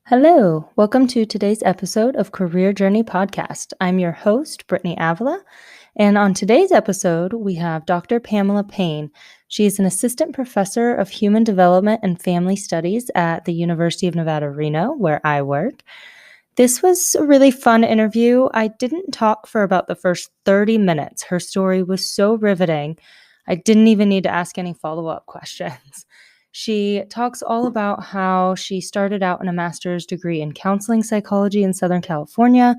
Hello, welcome to today's episode of Career Journey Podcast. I'm your host, Brittany Avila, and on today's episode, we have Dr. Pamela Payne. She is an assistant professor of human development and family studies at the University of Nevada, Reno, where I work. This was a really fun interview. I didn't talk for about the first 30 minutes. Her story was so riveting. I didn't even need to ask any follow-up questions. She talks all about how she started out in a master's degree in counseling psychology in Southern California.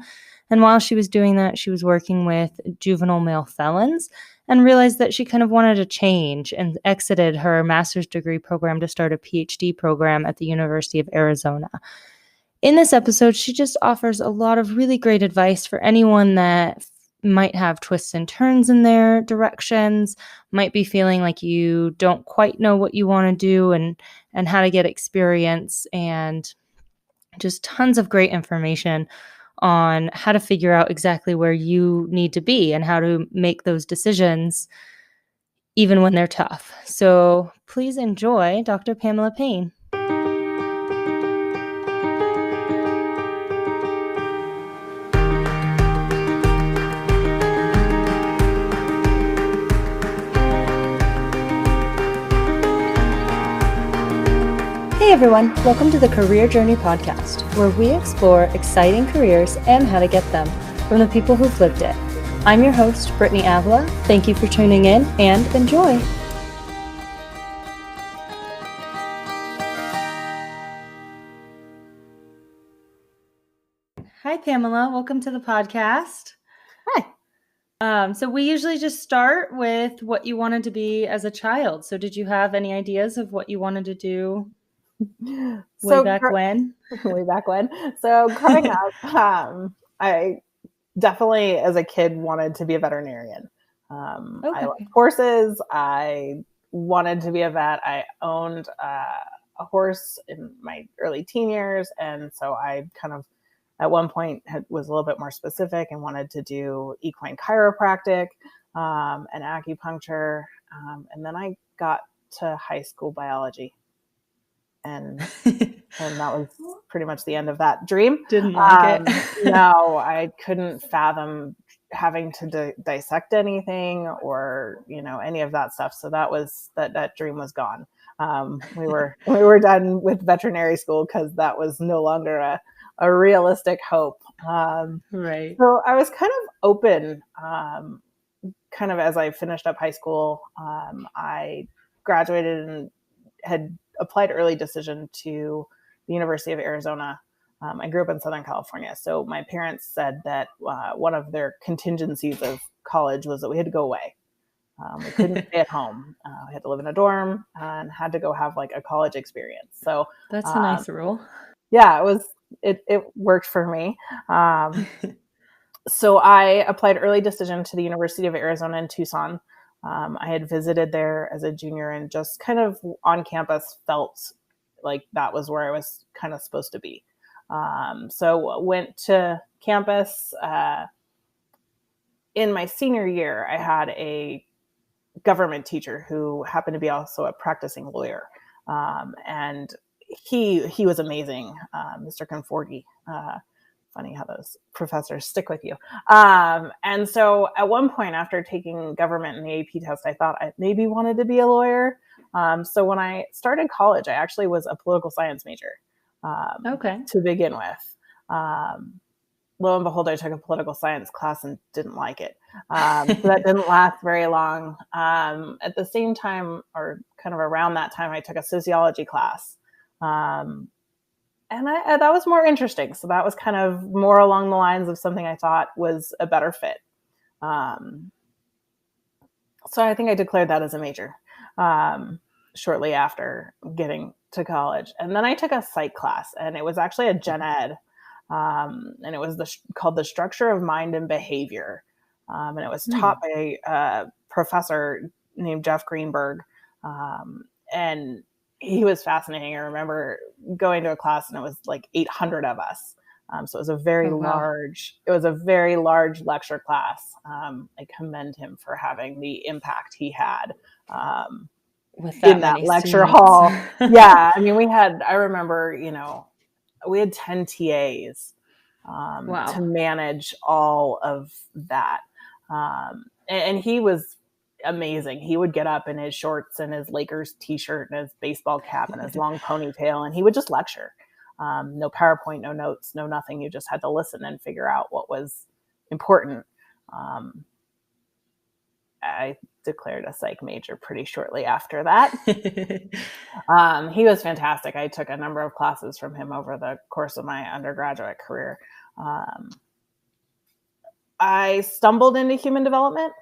And while she was doing that, she was working with juvenile male felons and realized that she kind of wanted to change and exited her master's degree program to start a PhD program at the University of Arizona. In this episode, she just offers a lot of really great advice for anyone that might have twists and turns in their directions, might be feeling like you don't quite know what you want to do and how to get experience, and just tons of great information on how to figure out exactly where you need to be and how to make those decisions even when they're tough. So please enjoy Dr. Pamela Payne. Hey everyone, welcome to the Career Journey Podcast, where we explore exciting careers and how to get them from the people who've lived it. I'm your host, Brittany Avila. Thank you for tuning in and enjoy. Hi Pamela, welcome to the podcast. Hi. So we usually just start with what you wanted to be as a child. So did you have any ideas of what you wanted to do way back when? Way back when. So growing up, I definitely, as a kid, wanted to be a veterinarian. Okay. I liked horses. I wanted to be a vet. I owned a horse in my early teen years, and so I kind of, at one point, was a little bit more specific and wanted to do equine chiropractic and acupuncture. And then I got to high school biology. And that was pretty much the end of that dream. Didn't like it. No, I couldn't fathom having to dissect anything or, any of that stuff. So that dream was gone. We were done with veterinary school because that was no longer a realistic hope. Right. So I was kind of open, kind of as I finished up high school. I graduated and had applied early decision to the University of Arizona. I grew up in Southern California. So my parents said that one of their contingencies of college was that we had to go away. We couldn't stay at home. We had to live in a dorm and had to go have like a college experience. So that's a nice rule. Yeah, it worked for me. So I applied early decision to the University of Arizona in Tucson. I had visited there as a junior and just kind of on campus felt like that was where I was kind of supposed to be. So went to campus. In my senior year, I had a government teacher who happened to be also a practicing lawyer. And he was amazing, Mr. Conforti. Funny how those professors stick with you. And so at one point after taking government and the AP test, I thought I maybe wanted to be a lawyer. So when I started college, I actually was a political science major to begin with. Lo and behold, I took a political science class and didn't like it. So that didn't last very long. At the same time, or kind of around that time, I took a sociology class. And that was more interesting. So that was kind of more along the lines of something I thought was a better fit. So I think I declared that as a major shortly after getting to college. And then I took a psych class, and it was actually a gen ed. And it was called The Structure of Mind and Behavior. And it was taught by a professor named Jeff Greenberg. And he was fascinating. I remember going to a class and it was like 800 of us. So it was a very large lecture class. I commend him for having the impact he had in that lecture hall. Yeah. I mean, I remember, we had 10 TAs to manage all of that. And he was amazing. He would get up in his shorts and his Lakers t-shirt and his baseball cap and his long ponytail, and he would just lecture. No PowerPoint, no notes, no nothing. You just had to listen and figure out what was important. I declared a psych major pretty shortly after that. He was fantastic. I took a number of classes from him over the course of my undergraduate career. I stumbled into human development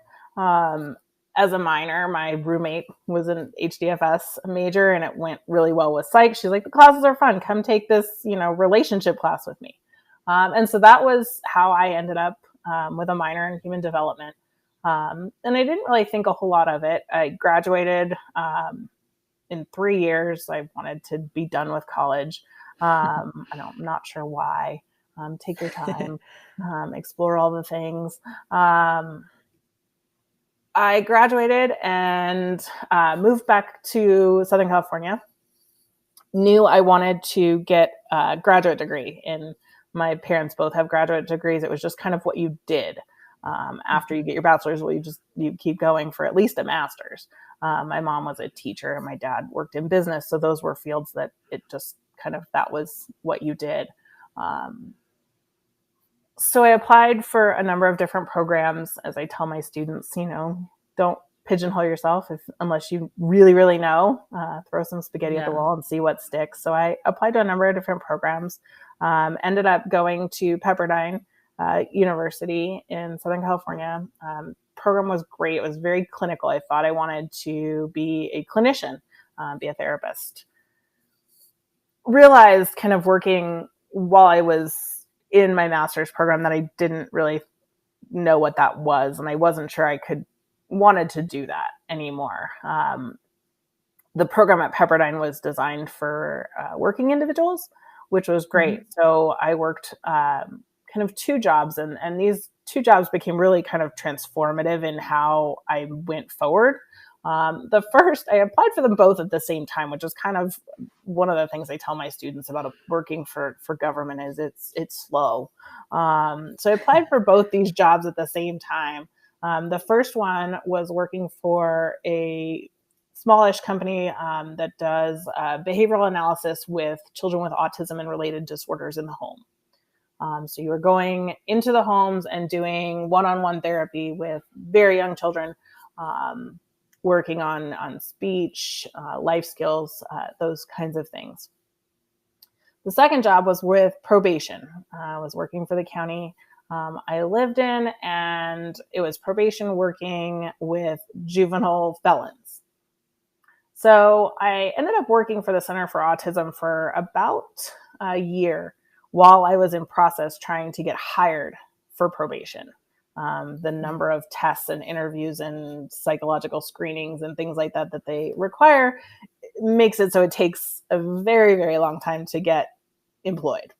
as a minor. My roommate was an HDFS major, and it went really well with psych. She's like, the classes are fun. Come take this, relationship class with me. And so that was how I ended up with a minor in human development. And I didn't really think a whole lot of it. I graduated in 3 years. I wanted to be done with college. I'm not sure why. Take your time, explore all the things. I graduated and moved back to Southern California. Knew I wanted to get a graduate degree, and my parents both have graduate degrees. It was just kind of what you did. After you get your bachelor's, well, you keep going for at least a master's. My mom was a teacher and my dad worked in business. So those were fields that it just kind of, that was what you did. So I applied for a number of different programs. As I tell my students, don't pigeonhole yourself unless you really, really know. Throw some spaghetti at the wall and see what sticks. So I applied to a number of different programs. Ended up going to Pepperdine University in Southern California. Program was great. It was very clinical. I thought I wanted to be a clinician, be a therapist. Realized kind of working while I was in my master's program that I didn't really know what that was. And I wasn't sure I wanted to do that anymore. The program at Pepperdine was designed for working individuals, which was great. Mm-hmm. So I worked kind of 2 jobs, and these 2 jobs became really kind of transformative in how I went forward. The first, I applied for them both at the same time, which is kind of one of the things I tell my students about working for government is it's slow. So I applied for both these jobs at the same time. The first one was working for a smallish company that does behavioral analysis with children with autism and related disorders in the home. So you were going into the homes and doing one-on-one therapy with very young children, working on speech, life skills, those kinds of things. The second job was with probation. I was working for the county I lived in, and it was probation working with juvenile felons. So I ended up working for the Center for Autism for about a year while I was in process trying to get hired for probation. The number of tests and interviews and psychological screenings and things like that they require makes it so it takes a very, very long time to get employed.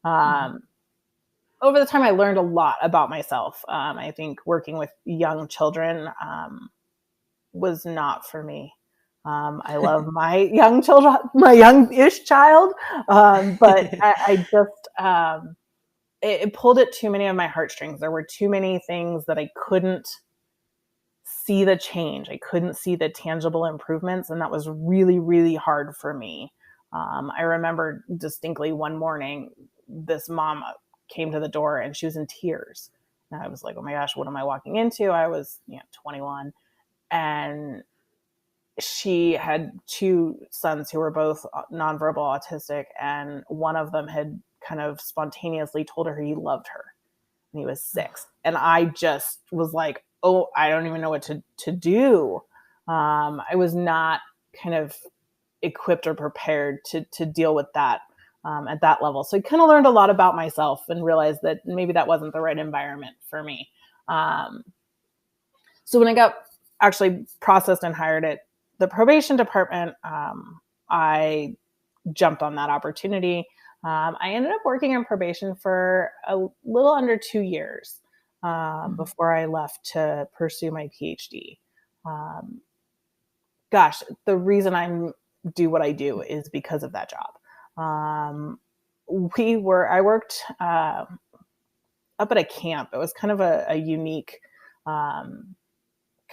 Over the time, I learned a lot about myself. I think working with young children was not for me. I love my young children, my young-ish child, but I just, it pulled at too many of my heartstrings. There were too many things that I couldn't see the change. I couldn't see the tangible improvements, and that was really, really hard for me. I remember distinctly one morning, this mom came to the door and she was in tears. And I was like, oh my gosh, what am I walking into? I was 21. And she had 2 sons who were both nonverbal autistic, and one of them had kind of spontaneously told her he loved her, and he was 6. And I just was like, oh, I don't even know what to do. I was not kind of equipped or prepared to deal with that at that level. So I kind of learned a lot about myself and realized that maybe that wasn't the right environment for me. So when I got actually processed and hired at the probation department, I jumped on that opportunity. I ended up working in probation for a little under 2 years before I left to pursue my PhD. The reason I do what I do is because of that job. I worked up at a camp. It was kind of a unique kind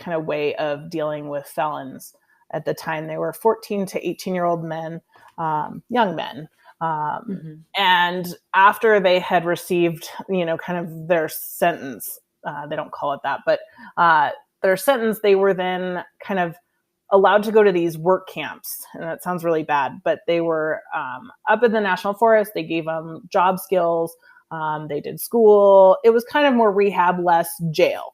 of way of dealing with felons. At the time, they were 14 to 18-year-old men, young men. And after they had received, kind of their sentence, they don't call it that, but their sentence, they were then kind of allowed to go to these work camps. And that sounds really bad, but they were up in the national forest. They gave them job skills. They did school. It was kind of more rehab, less jail.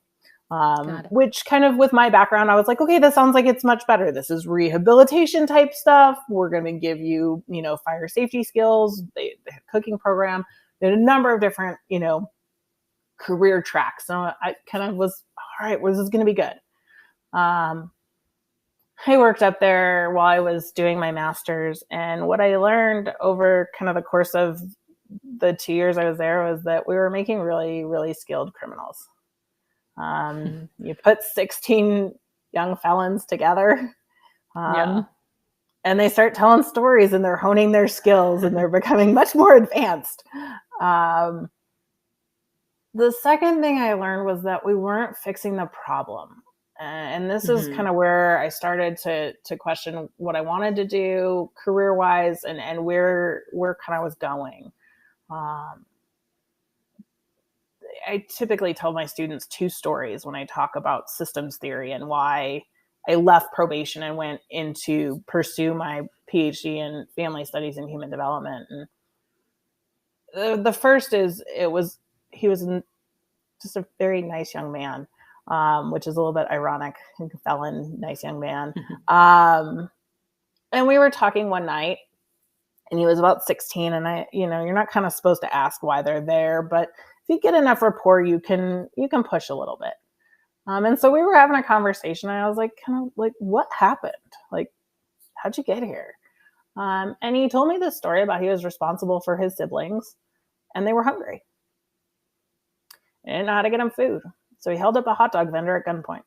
Which kind of with my background, I was like, okay, this sounds like it's much better. This is rehabilitation type stuff. We're going to give you, fire safety skills. They had a cooking program. They had a number of different, career tracks. So I kind of was, all right, well, this is going to be good. I worked up there while I was doing my master's. And what I learned over kind of the course of the 2 years I was there was that we were making really, really skilled criminals. You put 16 young felons together, and they start telling stories, and they're honing their skills, and they're becoming much more advanced. The second thing I learned was that we weren't fixing the problem. And this is kind of where I started to question what I wanted to do career-wise and where kind of was going. I typically tell my students two stories when I talk about systems theory and why I left probation and went into pursue my PhD in family studies and human development. And the first is he was just a very nice young man, which is a little bit ironic. Felon, nice young man. And we were talking one night, and he was about 16. And you're not kind of supposed to ask why they're there, but if you get enough rapport, you can push a little bit. And so we were having a conversation, and I was like, kind of like, what happened? Like, how'd you get here? And he told me this story about he was responsible for his siblings, and they were hungry. They didn't know how to get them food. So he held up a hot dog vendor at gunpoint.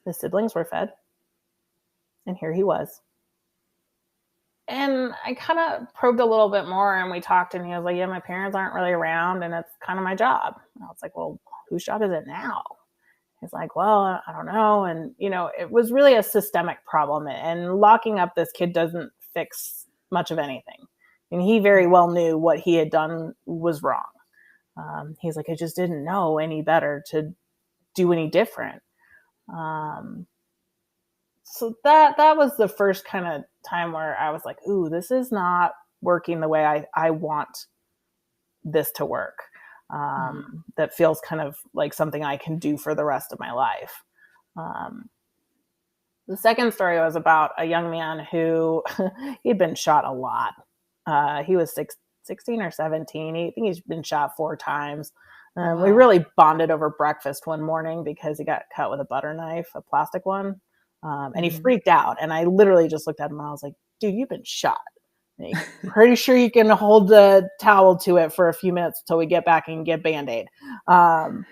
His siblings were fed, and here he was. And I kind of probed a little bit more, and we talked, and he was like, yeah, my parents aren't really around, and it's kind of my job. And I was like, well, whose job is it now? He's like, well, I don't know. And, it was really a systemic problem, and locking up this kid doesn't fix much of anything. And he very well knew what he had done was wrong. He's like, I just didn't know any better to do any different. So that was the first kind of time where I was like, ooh, this is not working the way I want this to work. That feels kind of like something I can do for the rest of my life. The second story was about a young man who he'd been shot a lot. He was 16 or 17. I think he's been shot 4 times. We really bonded over breakfast one morning because he got cut with a butter knife, a plastic one. And he freaked out. And I literally just looked at him and I was like, dude, you've been shot. Pretty sure you can hold the towel to it for a few minutes until we get back and get Band-Aid. And,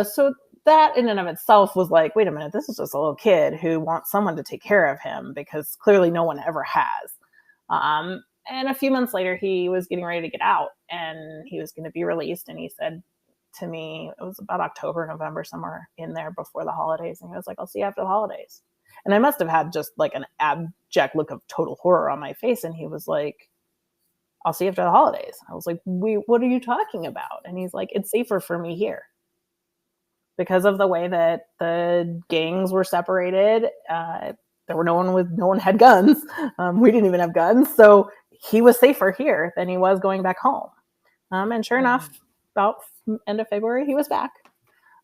so that in and of itself was like, wait a minute, this is just a little kid who wants someone to take care of him because clearly no one ever has. And a few months later, he was getting ready to get out and he was going to be released. And he said to me, it was about October, November, somewhere in there before the holidays. And he was like, I'll see you after the holidays. And I must have had just like an abject look of total horror on my face. And he was like, I'll see you after the holidays. I was like, what are you talking about? And he's like, it's safer for me here. Because of the way that the gangs were separated, no one had guns. We didn't even have guns. So he was safer here than he was going back home. And sure enough, about end of February, he was back.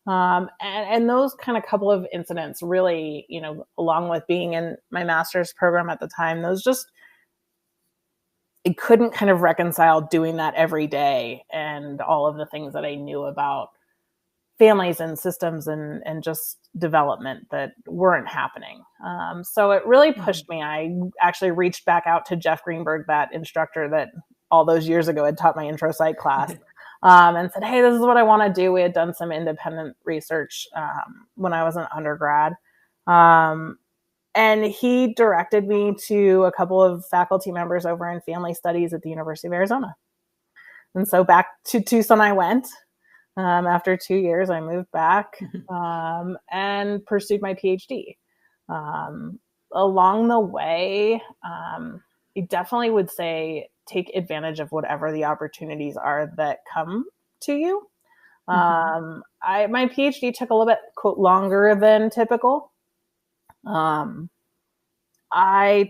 And those kind of couple of incidents really, along with being in my master's program at the time, I couldn't kind of reconcile doing that every day and all of the things that I knew about families and systems and just development that weren't happening. So it really pushed me. I actually reached back out to Jeff Greenberg, that instructor that all those years ago had taught my intro psych class, and said, hey, this is what I want to do. We had done some independent research when I was an undergrad. And he directed me to a couple of faculty members over in family studies at the University of Arizona. And so back to Tucson I went. After 2 years, I moved back and pursued my PhD. Along the way, I definitely would say take advantage of whatever the opportunities are that come to you. My PhD took a little bit, quote, longer than typical. I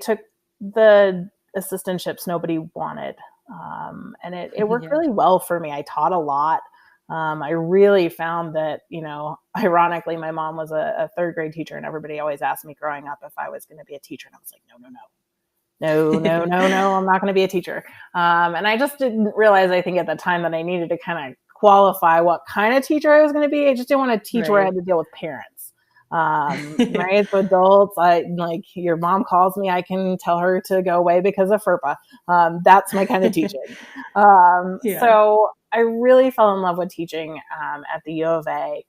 took the assistantships nobody wanted. And it worked really well for me. I taught a lot. I really found that, ironically, my mom was a third grade teacher, and everybody always asked me growing up if I was going to be a teacher. And I was like, no, I'm not going to be a teacher. And I just didn't realize, I think at the time, that I needed to kind of qualify what kind of teacher I was going to be. I just didn't want to teach where I had to deal with parents. Right. So adults, like your mom calls me, I can tell her to go away because of FERPA. That's my kind of teaching. So I really fell in love with teaching at the U of A.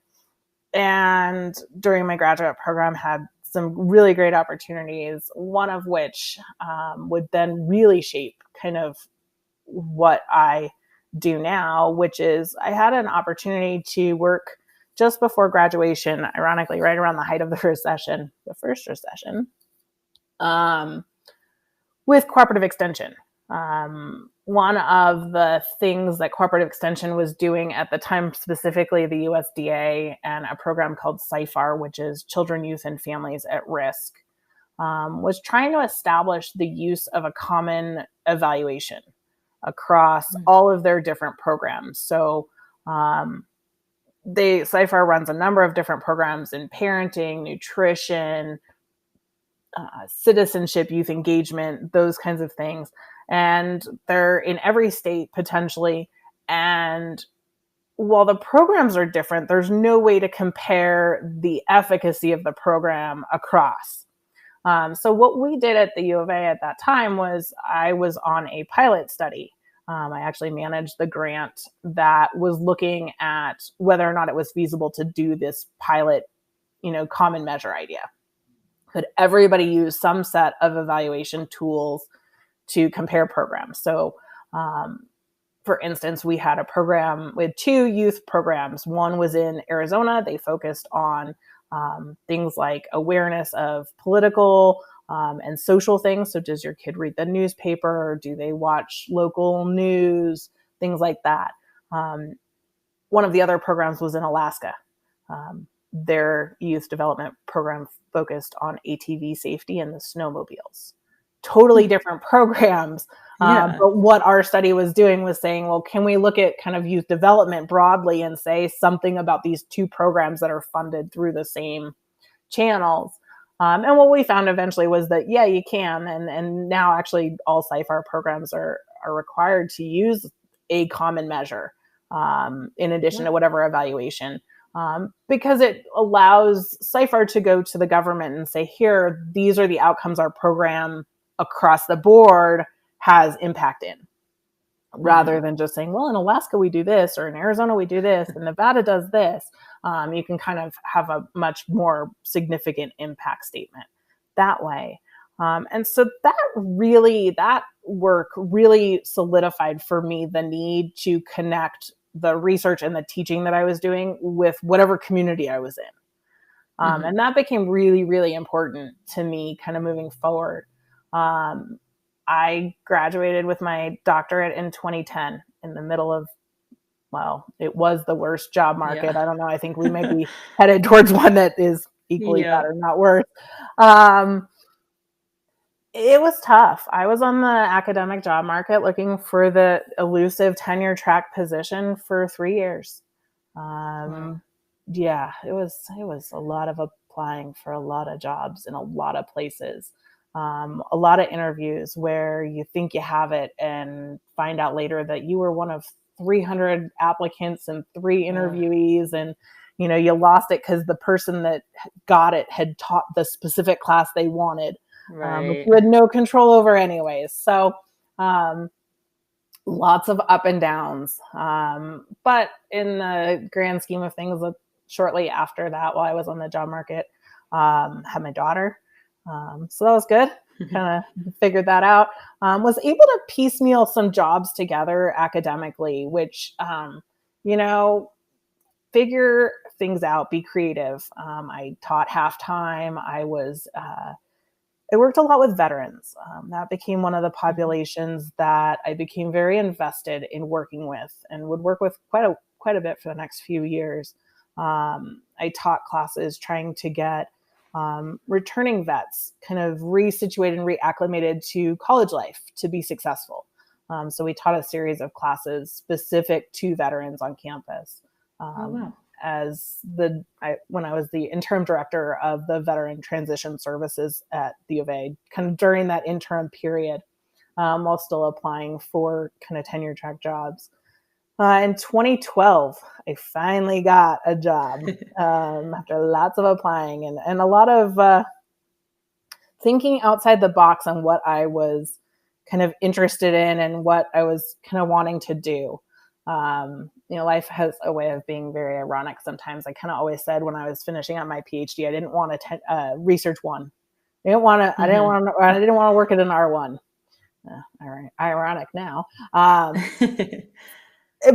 And during my graduate program had some really great opportunities, one of which would then really shape kind of what I do now, which is I had an opportunity to work just before graduation, ironically, right around the height of the recession, the first recession, with cooperative extension. One of the things that cooperative extension was doing at the time, specifically the USDA and a program called CIFAR, which is Children, Youth, and Families at Risk, was trying to establish the use of a common evaluation across all of their different programs. So CIFAR runs a number of different programs in parenting, nutrition, citizenship, youth engagement, those kinds of things. And they're in every state potentially. And while the programs are different, there's no way to compare the efficacy of the program across. So what we did at the U of A at that time was I was on a pilot study. I actually managed the grant that was looking at whether or not it was feasible to do this pilot, common measure idea. Could everybody use some set of evaluation tools to compare programs? So, for instance, we had a program with 2 youth programs. One was in Arizona. They focused on things like awareness of political and social things. So does your kid read the newspaper? Or do they watch local news? Things like that. One of the other programs was in Alaska. Their youth development program focused on ATV safety and the snowmobiles. Totally different programs. But what our study was doing was saying, well, can we look at kind of youth development broadly and say something about these 2 programs that are funded through the same channels? And what we found eventually was that, yeah, you can. And now actually all CIFAR programs are required to use a common measure in addition to whatever evaluation. Because it allows CIFAR to go to the government and say, here, these are the outcomes our program across the board has impact in, rather than just saying, well, in Alaska we do this, or in Arizona we do this, and Nevada does this. You can kind of have a much more significant impact statement that way. And so that work really solidified for me the need to connect the research and the teaching that I was doing with whatever community I was in. And that became really, really important to me kind of moving forward. I graduated with my doctorate in 2010 in the middle of, well, it was the worst job market. I don't know. I think we may be headed towards one that is equally bad or not worse. It was tough. I was on the academic job market looking for the elusive tenure track position for 3 years. Yeah, it was a lot of applying for a lot of jobs in a lot of places. A lot of interviews where you think you have it and find out later that you were one of 300 applicants and 3 interviewees, and you lost it because the person that got it had taught the specific class they wanted, which you had no control over anyways. So lots of up and downs. But in the grand scheme of things, shortly after that, while I was on the job market, had my daughter. So that was good. Kind of figured that out. Was able to piecemeal some jobs together academically, which, figure things out, be creative. I taught halftime. I worked a lot with veterans. That became one of the populations that I became very invested in working with, and would work with quite a bit for the next few years. I taught classes trying to get returning vets kind of resituated and reacclimated to college life to be successful. So we taught a series of classes specific to veterans on campus. Oh, wow. When I was the interim director of the Veteran Transition Services at the U of A, kind of during that interim period, while still applying for kind of tenure track jobs. In 2012, I finally got a job after lots of applying and a lot of thinking outside the box on what I was kind of interested in and what I was kind of wanting to do. Life has a way of being very ironic sometimes. I kind of always said when I was finishing up my PhD, I didn't want to research one. I didn't want to. I didn't want to work at an R1. Ironic now.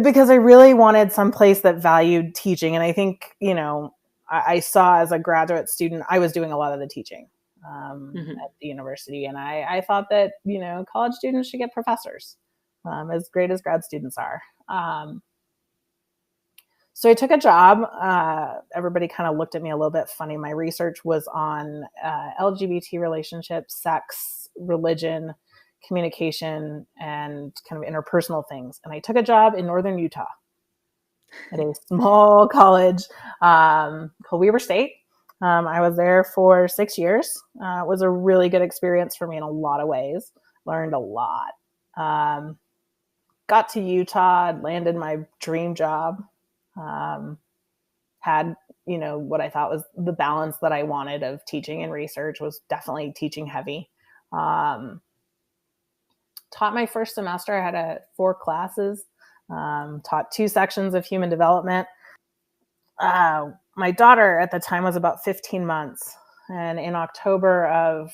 Because I really wanted some place that valued teaching. And I think, I saw as a graduate student, I was doing a lot of the teaching at the university. And I thought that, college students should get professors, as great as grad students are. So I took a job. Everybody kind of looked at me a little bit funny. My research was on LGBT relationships, sex, religion, communication, and kind of interpersonal things. And I took a job in northern Utah at a small college called Weber State. I was there for 6 years. It was a really good experience for me in a lot of ways. Learned a lot. Got to Utah, landed my dream job. Had, what I thought was the balance that I wanted of teaching and research. Was definitely teaching heavy. Taught my first semester. I had 4 classes, taught 2 sections of human development. My daughter at the time was about 15 months. And in October of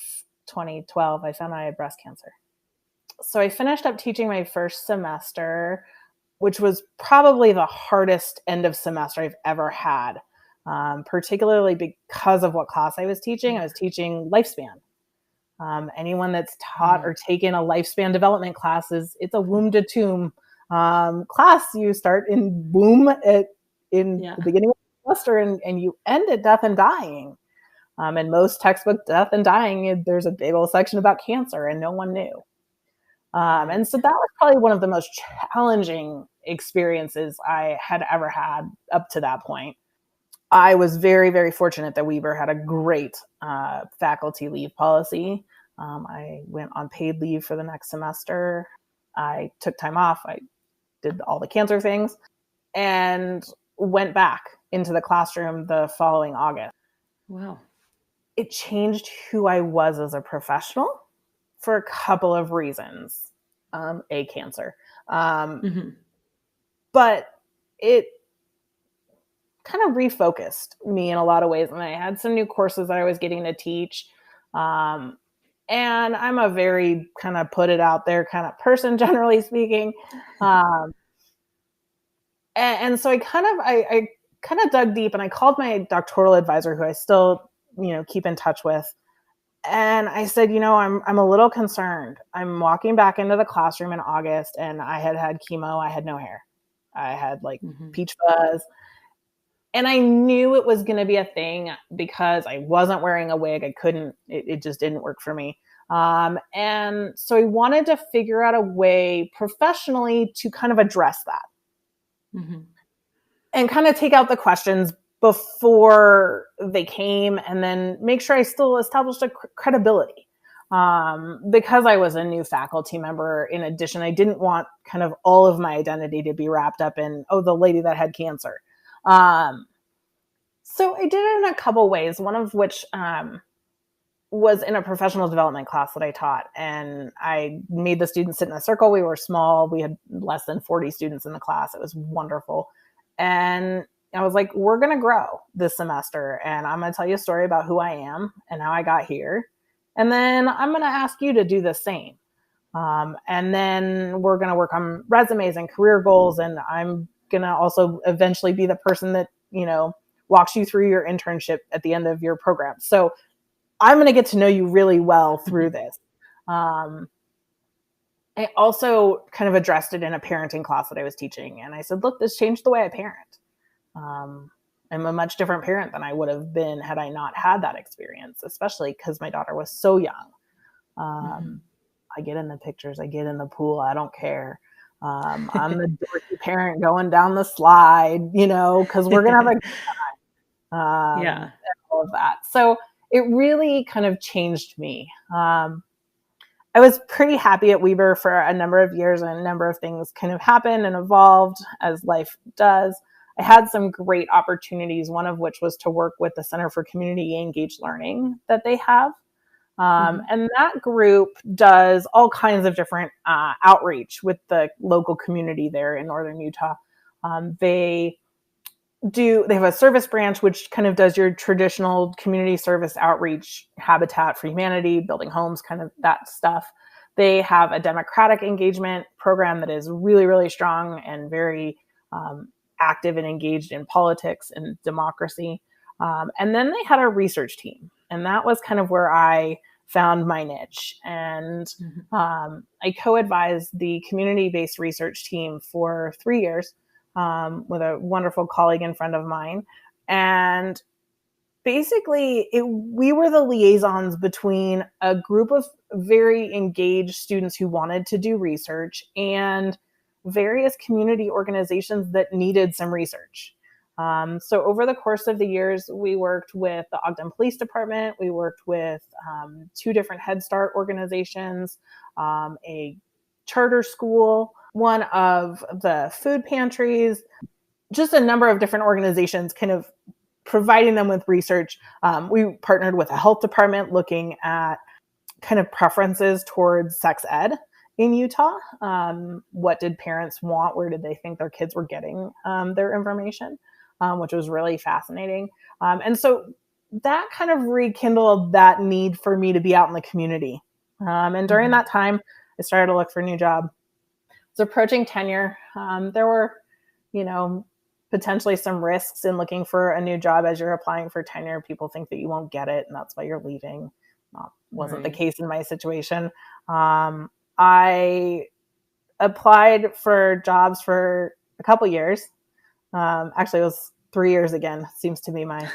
2012, I found out I had breast cancer. So I finished up teaching my first semester, which was probably the hardest end of semester I've ever had, particularly because of what class I was teaching. I was teaching lifespan. Anyone that's taught or taken a lifespan development class it's a womb to tomb class. You start in womb the beginning of the semester and you end at death and dying. And most textbook death and dying, there's a big old section about cancer and no one knew. And so that was probably one of the most challenging experiences I had ever had up to that point. I was very, very fortunate that Weber had a great faculty leave policy. I went on paid leave for the next semester. I took time off. I did all the cancer things and went back into the classroom the following August. Wow. It changed who I was as a professional for a couple of reasons. Cancer. But it kind of refocused me in a lot of ways. And I had some new courses that I was getting to teach. And I'm a very kind of put it out there kind of person, generally speaking. And so I kind of dug deep and I called my doctoral advisor, who I still, keep in touch with. And I said, I'm a little concerned. I'm walking back into the classroom in August and I had chemo. I had no hair. I had peach fuzz. And I knew it was going to be a thing because I wasn't wearing a wig. I couldn't, it just didn't work for me. And so I wanted to figure out a way professionally to kind of address that. And kind of take out the questions before they came and then make sure I still established a credibility. Because I was a new faculty member, in addition, I didn't want kind of all of my identity to be wrapped up in, the lady that had cancer. So I did it in a couple ways, one of which was in a professional development class that I taught. And I made the students sit in a circle. We were small. We had less than 40 students in the class. It was wonderful. And I was like, we're going to grow this semester. And I'm going to tell you a story about who I am and how I got here. And then I'm going to ask you to do the same. And then we're going to work on resumes and career goals. And I'm going to also eventually be the person that, walks you through your internship at the end of your program. So I'm going to get to know you really well through this. I also kind of addressed it in a parenting class that I was teaching. And I said, look, this changed the way I parent. I'm a much different parent than I would have been had I not had that experience, especially because my daughter was so young. I get in the pictures, I get in the pool, I don't care. I'm the dorky parent going down the slide, because we're going to have a good time. And all of that. So it really kind of changed me. I was pretty happy at Weber for a number of years, and a number of things kind of happened and evolved as life does. I had some great opportunities, one of which was to work with the Center for Community Engaged Learning that they have. And that group does all kinds of different outreach with the local community there in northern Utah. They have a service branch which kind of does your traditional community service outreach, Habitat for Humanity, building homes, kind of that stuff. They have a democratic engagement program that is really, really strong and very active and engaged in politics and democracy. And then they had a research team, and that was kind of where I found my niche. And I co-advised the community-based research team for 3 years. With a wonderful colleague and friend of mine. And basically, we were the liaisons between a group of very engaged students who wanted to do research and various community organizations that needed some research. So over the course of the years, we worked with the Ogden Police Department. We worked with 2 different Head Start organizations, a charter school, one of the food pantries, just a number of different organizations kind of providing them with research. We partnered with a health department looking at kind of preferences towards sex ed in Utah. What did parents want? Where did they think their kids were getting their information, which was really fascinating. And so that kind of rekindled that need for me to be out in the community. And during that time, I started to look for a new job. It's approaching tenure. There were, potentially some risks in looking for a new job as you're applying for tenure. People think that you won't get it, and that's why you're leaving. Wasn't the case in my situation. I applied for jobs for a couple years. Actually, it was 3 years again. Seems to be my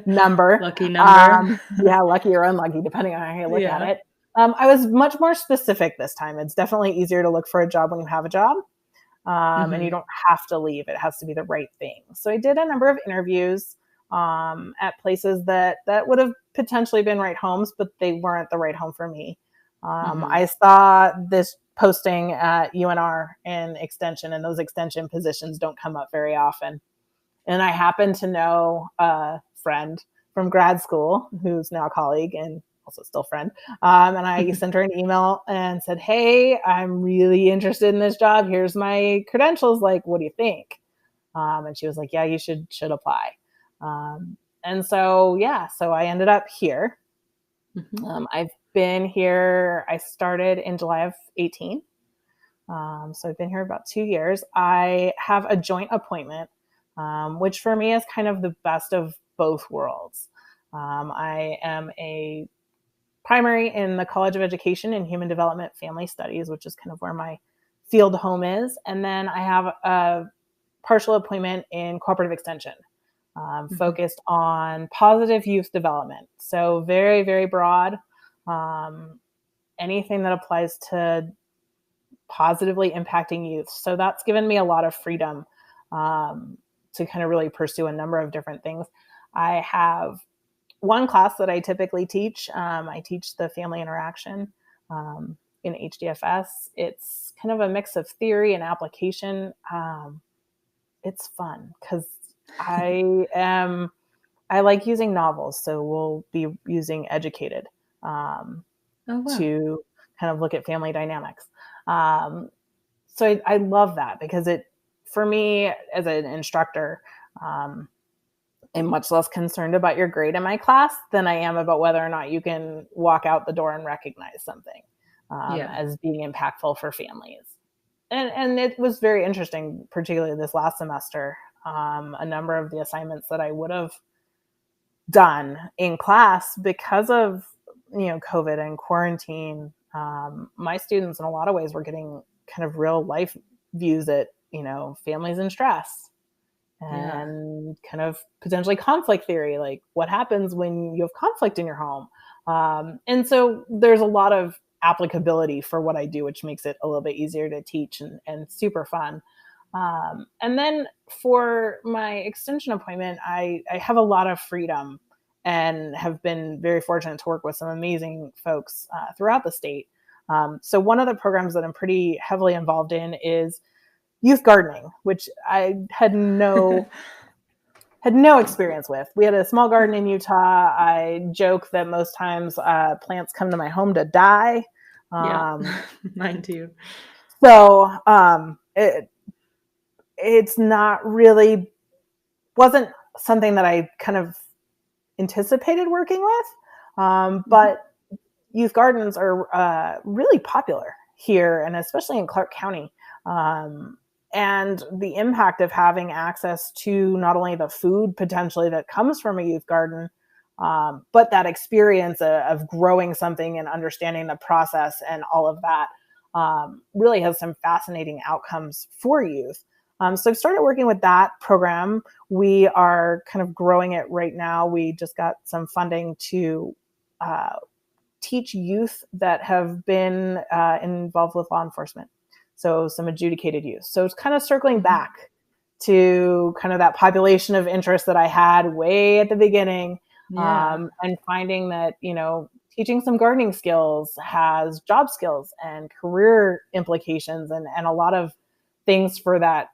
number. Lucky number. Lucky or unlucky, depending on how you look at it. I was much more specific this time. It's definitely easier to look for a job when you have a job. And you don't have to leave. It has to be the right thing. So I did a number of interviews at places that would have potentially been right homes, but they weren't the right home for me. I saw this posting at UNR in extension, and those extension positions don't come up very often. And I happened to know a friend from grad school who's now a colleague and also still friend. And I sent her an email and said, hey, I'm really interested in this job. Here's my credentials. Like, what do you think? And she was like, yeah, you should apply. And so, so I ended up here. I've been here. I started in July of 18. So I've been here about 2 years. I have a joint appointment, which for me is kind of the best of both worlds. I am a primary in the College of Education in Human Development Family Studies, which is kind of where my field home is. And then I have a partial appointment in cooperative extension, focused on positive youth development. So very, very broad. Anything that applies to positively impacting youth. So that's given me a lot of freedom to kind of really pursue a number of different things. I have one class that I typically teach. I teach the family interaction in HDFS. It's kind of a mix of theory and application. It's fun because I like using novels. So we'll be using Educated to kind of look at family dynamics. So I love that because for me as an instructor, am much less concerned about your grade in my class than I am about whether or not you can walk out the door and recognize something as being impactful for families. And it was very interesting, particularly this last semester. A number of the assignments that I would have done in class because of COVID and quarantine, my students in a lot of ways were getting kind of real life views at families in stress and kind of potentially conflict theory, like what happens when you have conflict in your home. And so there's a lot of applicability for what I do, which makes it a little bit easier to teach and super fun. And then for my extension appointment, I have a lot of freedom and have been very fortunate to work with some amazing folks throughout the state. So one of the programs that I'm pretty heavily involved in is youth gardening, which I had no experience with. We had a small garden in Utah. I joke that most times plants come to my home to die. Mine too. So it's not really, wasn't something that I kind of anticipated working with. But youth gardens are really popular here, and especially in Clark County. And the impact of having access to not only the food potentially that comes from a youth garden, but that experience of growing something and understanding the process and all of that really has some fascinating outcomes for youth. So I've started working with that program. We are kind of growing it right now. We just got some funding to teach youth that have been involved with law enforcement. So some adjudicated youth. So it's kind of circling back to kind of that population of interest that I had way at the beginning, and finding that, teaching some gardening skills has job skills and career implications and a lot of things for that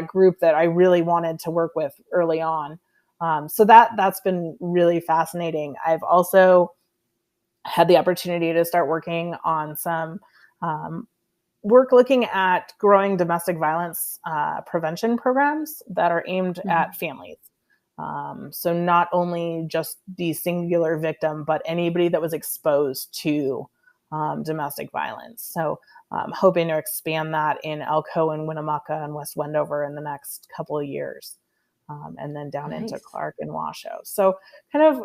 group that I really wanted to work with early on. So that's been really fascinating. I've also had the opportunity to start working on some work looking at growing domestic violence prevention programs that are aimed at families. So not only just the singular victim, but anybody that was exposed to domestic violence. So I'm hoping to expand that in Elko and Winnemucca and West Wendover in the next couple of years, and then down into Clark and Washoe. So kind of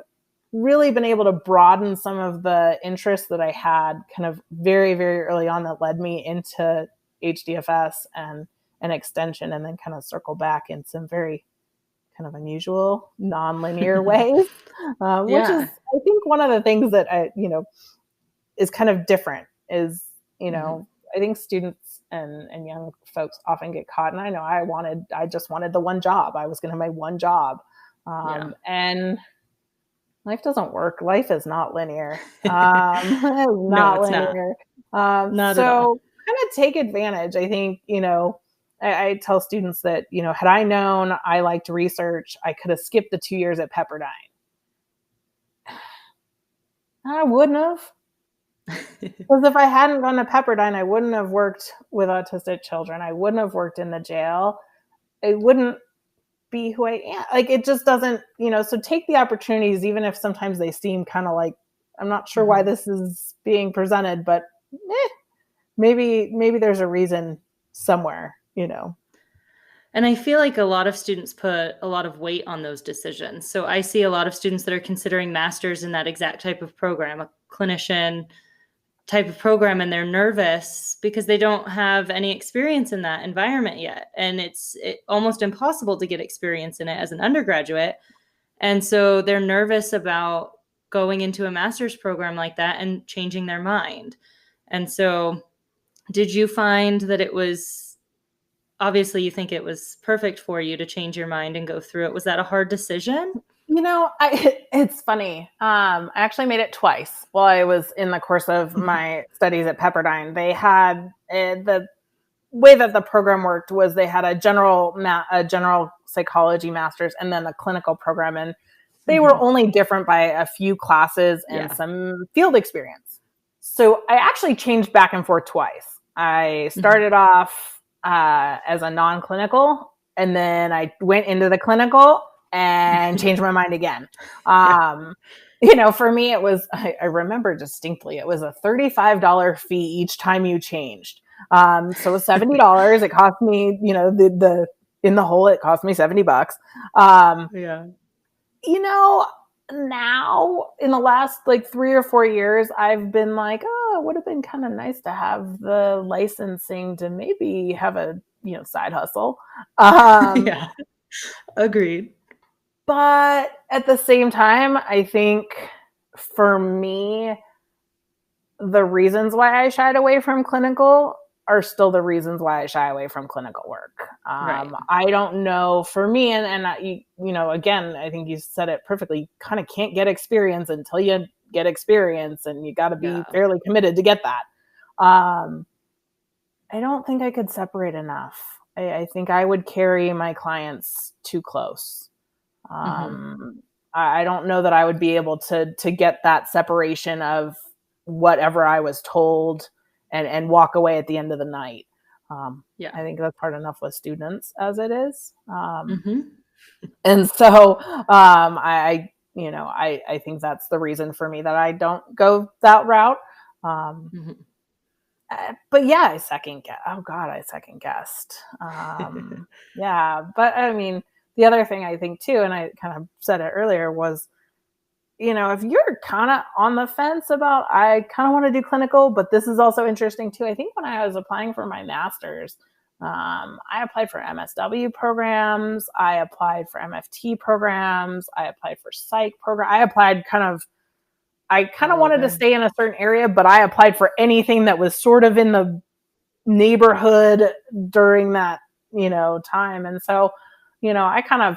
really been able to broaden some of the interests that I had kind of very, very early on that led me into HDFS and an extension, and then kind of circle back in some very kind of unusual, nonlinear ways, which is, I think, one of the things that is kind of different is, I think students and young folks often get caught. And I know I just wanted the one job. I was going to have my one job. And life doesn't work. Life is not linear. No, it's linear. Not at all. Kind of take advantage. I think, I tell students that, had I known I liked research, I could have skipped the 2 years at Pepperdine. I wouldn't have. Because if I hadn't gone to Pepperdine, I wouldn't have worked with autistic children. I wouldn't have worked in the jail. I wouldn't be who I am. Like, it just doesn't, so take the opportunities, even if sometimes they seem kind of like, I'm not sure why this is being presented, but maybe there's a reason somewhere, And I feel like a lot of students put a lot of weight on those decisions. So I see a lot of students that are considering masters in that exact type of program, a clinician type of program, and they're nervous because they don't have any experience in that environment yet. And it's almost impossible to get experience in it as an undergraduate. And so they're nervous about going into a master's program like that and changing their mind. And so did you find that it was, obviously you think it was perfect for you to change your mind and go through it. Was that a hard decision? It's funny. I actually made it twice while I was in the course of my studies at Pepperdine. They had the way that the program worked was they had a general psychology master's and then a clinical program, and they were only different by a few classes and some field experience. So I actually changed back and forth twice. I started off as a non-clinical, and then I went into the clinical. and change my mind again. Yeah. For me, it was, I remember distinctly, it was a $35 fee each time you changed. So it was $70. It cost me, the in the hole, it cost me $70. Yeah. You know, now in the last like 3 or 4 years, I've been like, oh, it would have been kind of nice to have the licensing to maybe have a, side hustle. Yeah. Agreed. But at the same time, I think for me, the reasons why I shied away from clinical are still the reasons why I shy away from clinical work. Right. I don't know for me, and again, I think you said it perfectly. You kind of can't get experience until you get experience, and you got to be Yeah. fairly committed to get that. Um, I don't think I could separate enough. I think I would carry my clients too close. Hmm. I don't know that I would be able to get that separation of whatever I was told and walk away at the end of the night. Yeah. I think that's hard enough with students as it is. Hmm. And so I think that's the reason for me that I don't go that route. Um, Hmm. but yeah, I second guess. Oh God, I second guessed. Yeah, but I mean, the other thing I think too, and I kind of said it earlier, was if you're kind of on the fence about, I kind of want to do clinical, but this is also interesting too. I think when I was applying for my master's, I applied for MSW programs, I applied for MFT programs, I applied for psych program. I kind of All wanted to over. stay in a certain area, but I applied for anything that was sort of in the neighborhood during that, time. And so, I kind of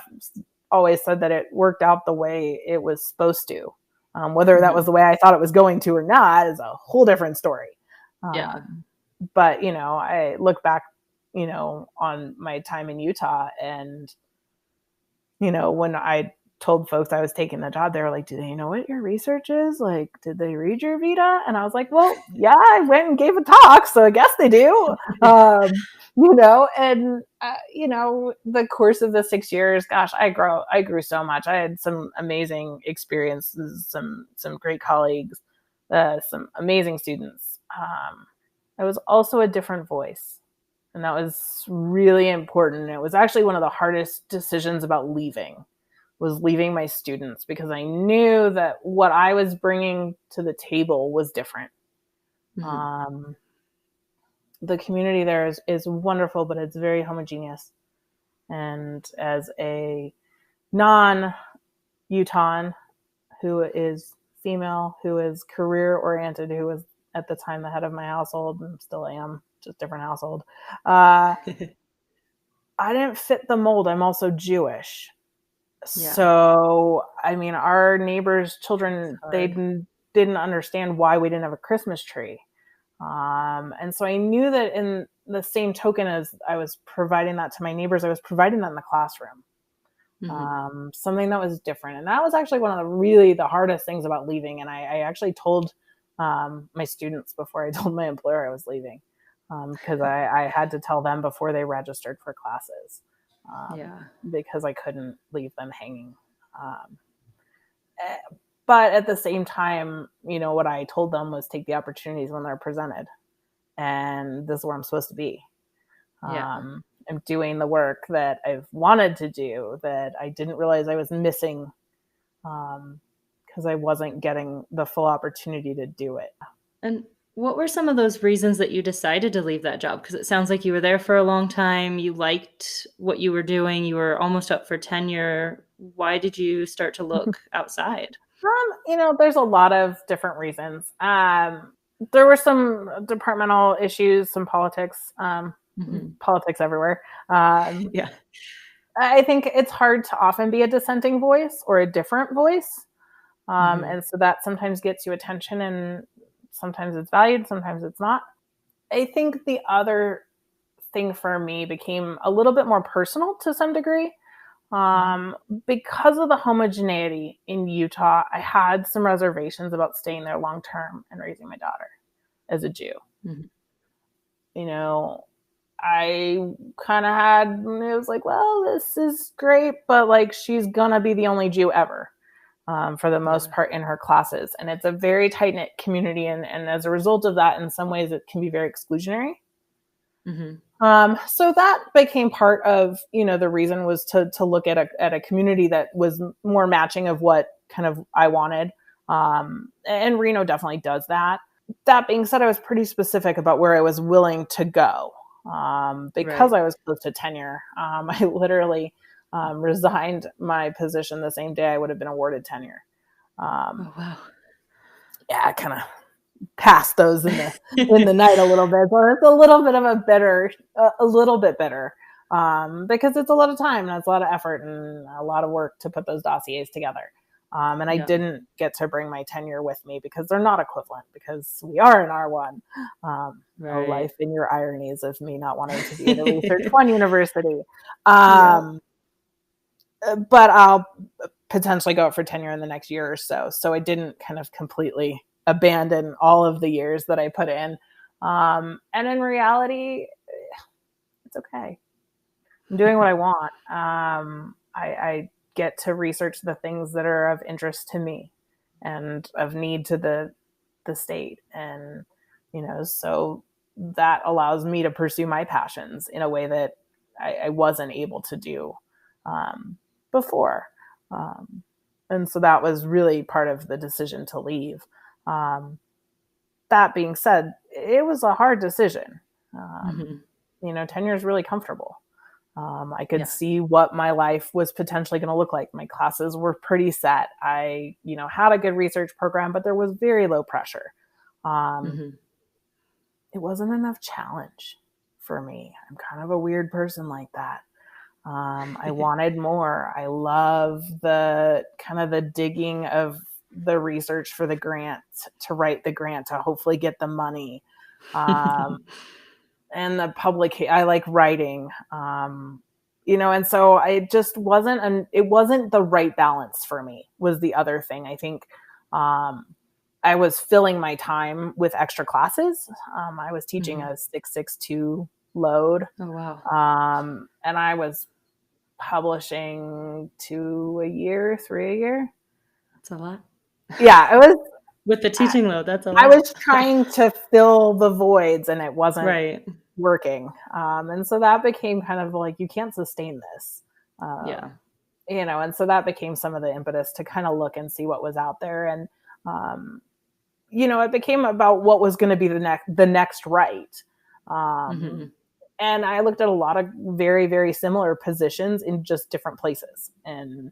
always said that it worked out the way it was supposed to. Whether that was Hmm. the way I thought it was going to or not is a whole different story. Yeah. But, I look back, on my time in Utah, and when I told folks I was taking the job, they were like, do they know what your research is? Like, did they read your Vita? And I was like, well, yeah, I went and gave a talk, so I guess they do. And the course of the 6 years, gosh, I grew so much. I had some amazing experiences, some great colleagues, some amazing students. I was also a different voice. And that was really important. It was actually one of the hardest decisions about leaving my students, because I knew that what I was bringing to the table was different. Hmm. Um, the community there is wonderful, but it's very homogeneous. And as a non Utahn who is female, who is career oriented, who was at the time the head of my household and still am, just different household, I didn't fit the mold. I'm also Jewish. Yeah. So, I mean, our neighbors' It's children, they hard. didn't understand why we didn't have a Christmas tree. And so I knew that in the same token as I was providing that to my neighbors, I was providing that in the classroom. Hmm. Something that was different. And that was actually one of the hardest things about leaving. And I actually told my students before I told my employer I was leaving, because I had to tell them before they registered for classes, Yeah. because I couldn't leave them hanging. Um, but at the same time, what I told them was take the opportunities when they're presented. And this is where I'm supposed to be. Yeah. I'm doing the work that I've wanted to do that I didn't realize I was missing, because I wasn't getting the full opportunity to do it. And what were some of those reasons that you decided to leave that job? Because it sounds like you were there for a long time. You liked what you were doing. You were almost up for tenure. Why did you start to look outside? There's a lot of different reasons. There were some departmental issues, some politics, Hmm. politics everywhere. Um, Yeah. I think it's hard to often be a dissenting voice or a different voice. Hmm. And so that sometimes gets you attention, and sometimes it's valued, sometimes it's not. I think the other thing for me became a little bit more personal to some degree. Hmm. Because of the homogeneity in Utah, I had some reservations about staying there long term and raising my daughter as a Jew. Hmm. You know, I kind of had, it was like, well, this is great, but like she's going to be the only Jew ever. For the most Yeah. part in her classes. And it's a very tight knit community. And as a result of that, in some ways, it can be very exclusionary. So that became part of, the reason was to look at a community that was more matching of what kind of I wanted. And Reno definitely does that. That being said, I was pretty specific about where I was willing to go. Because I was close to tenure, I literally resigned my position the same day I would have been awarded tenure. Oh, wow. Yeah, I kind of passed those in the night a little bit. So it's a little bit of a little bit bitter, because it's a lot of time and it's a lot of effort and a lot of work to put those dossiers together. And I didn't get to bring my tenure with me because they're not equivalent, because we are in R1. A life in your ironies of me not wanting to be at a Research One university. But I'll potentially go up for tenure in the next year or so. So I didn't kind of completely abandon all of the years that I put in. And in reality, it's okay. I'm doing what I want. I get to research the things that are of interest to me and of need to the state. And, so that allows me to pursue my passions in a way that I wasn't able to do before. And so that was really part of the decision to leave. That being said, it was a hard decision. Tenure is really comfortable. I could see what my life was potentially going to look like. My classes were pretty set. I, had a good research program, but there was very low pressure. It wasn't enough challenge for me. I'm kind of a weird person like that. I wanted more. I love the kind of the digging of the research for the grant, to write the grant, to hopefully get the money. And the I like writing, and so I just it wasn't the right balance for me, was the other thing. I think, I was filling my time with extra classes. I was teaching a 662 load. Oh, wow. And I was publishing 3 a year. That's a lot. Yeah, it was. With the teaching load, that's a lot. I was trying to fill the voids and it wasn't working. And so that became kind of like, you can't sustain this. And so that became some of the impetus to kind of look and see what was out there. And, it became about what was going to be the next right. And I looked at a lot of very, very similar positions in just different places. And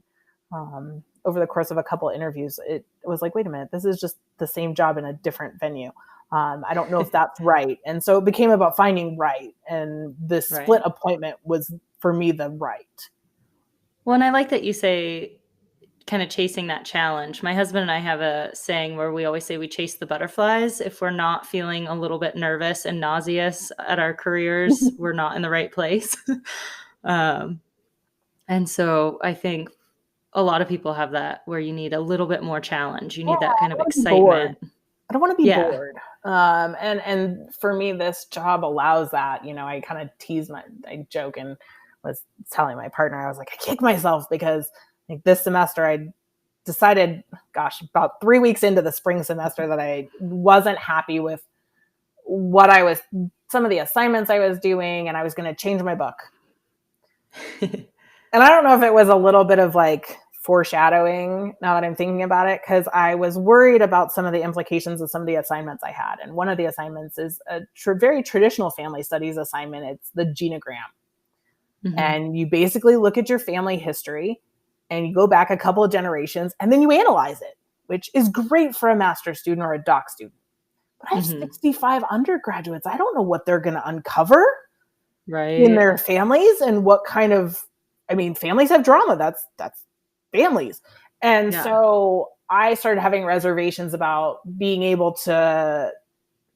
over the course of a couple of interviews, it was like, wait a minute, this is just the same job in a different venue. I don't know if that's right. And so it became about finding right. And the split appointment was, for me, the right. Well, and I like that you say kind of chasing that challenge. My husband and I have a saying where we always say we chase the butterflies. If we're not feeling a little bit nervous and nauseous at our careers, we're not in the right place. And so I think a lot of people have that, where you need a little bit more challenge. You need that kind of excitement. I don't want to be bored. And for me, this job allows that. I kind of I joke and was telling my partner, I was like, I kicked myself because like this semester I decided, about 3 weeks into the spring semester, that I wasn't happy with some of the assignments I was doing, and I was going to change my book. And I don't know if it was a little bit of like foreshadowing now that I'm thinking about it, because I was worried about some of the implications of some of the assignments I had. And one of the assignments is a very traditional family studies assignment. It's the genogram. And you basically look at your family history and you go back a couple of generations and then you analyze it, which is great for a master's student or a doc student. But I have 65 undergraduates. I don't know what they're going to uncover in their families, and what kind of, families have drama. That's families. And so I started having reservations about being able to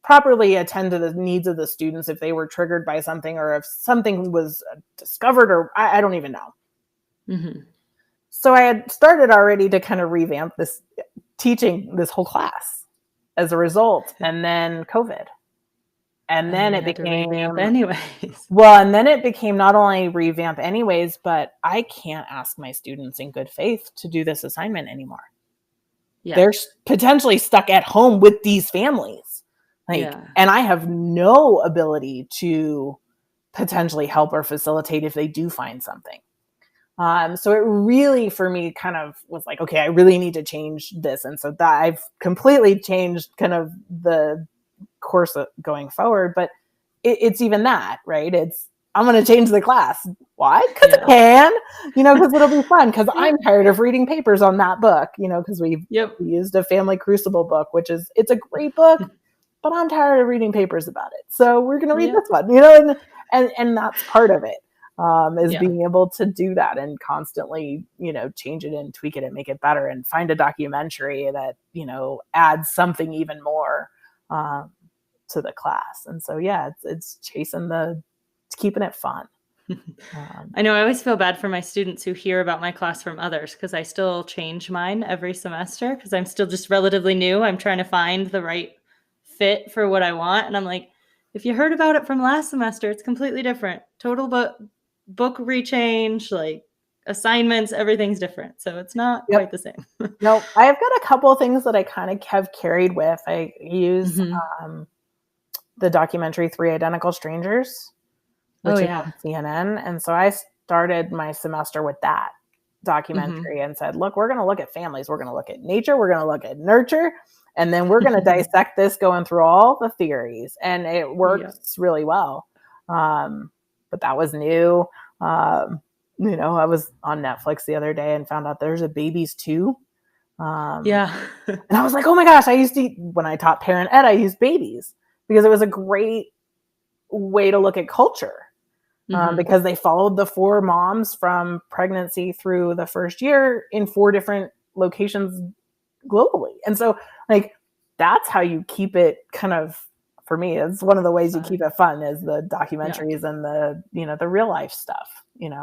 properly attend to the needs of the students if they were triggered by something, or if something was discovered, or I don't even know. So I had started already to kind of revamp this teaching, this whole class as a result. And then COVID. And then it had to revamp became, anyways. well, and then it became not only revamp anyways, but I can't ask my students in good faith to do this assignment anymore. Yeah. They're potentially stuck at home with these families. Like, Yeah. and I have no ability to potentially help or facilitate if they do find something. So it really, for me, kind of was like, okay, I really need to change this. And so that I've completely changed kind of the course going forward. But it's even that, right? I'm going to change the class. Why? Because I can, because it'll be fun. Because I'm tired of reading papers on that book, because we used a Family Crucible book, it's a great book, but I'm tired of reading papers about it. So we're going to read this one, and that's part of it. Is being able to do that and constantly, change it and tweak it and make it better and find a documentary that, adds something even more to the class. And so, it's keeping it fun. I know I always feel bad for my students who hear about my class from others because I still change mine every semester because I'm still just relatively new. I'm trying to find the right fit for what I want. And I'm like, if you heard about it from last semester, it's completely different. Total book rechange, like assignments, everything's different. So it's not quite the same. No, I've got a couple of things that I kind of have carried with. I use the documentary 3 Identical Strangers, which is on CNN. And so I started my semester with that documentary and said, look, we're going to look at families. We're going to look at nature. We're going to look at nurture. And then we're going to dissect this going through all the theories. And it works really well. But that was new. I was on Netflix the other day and found out there's a Babies too. And I was like, oh my gosh, when I taught parent ed, I used Babies because it was a great way to look at culture. Because they followed the 4 moms from pregnancy through the first year in 4 different locations globally. And so like, that's how you keep it kind of, for me, it's one of the ways you keep it fun is the documentaries and the, the real life stuff,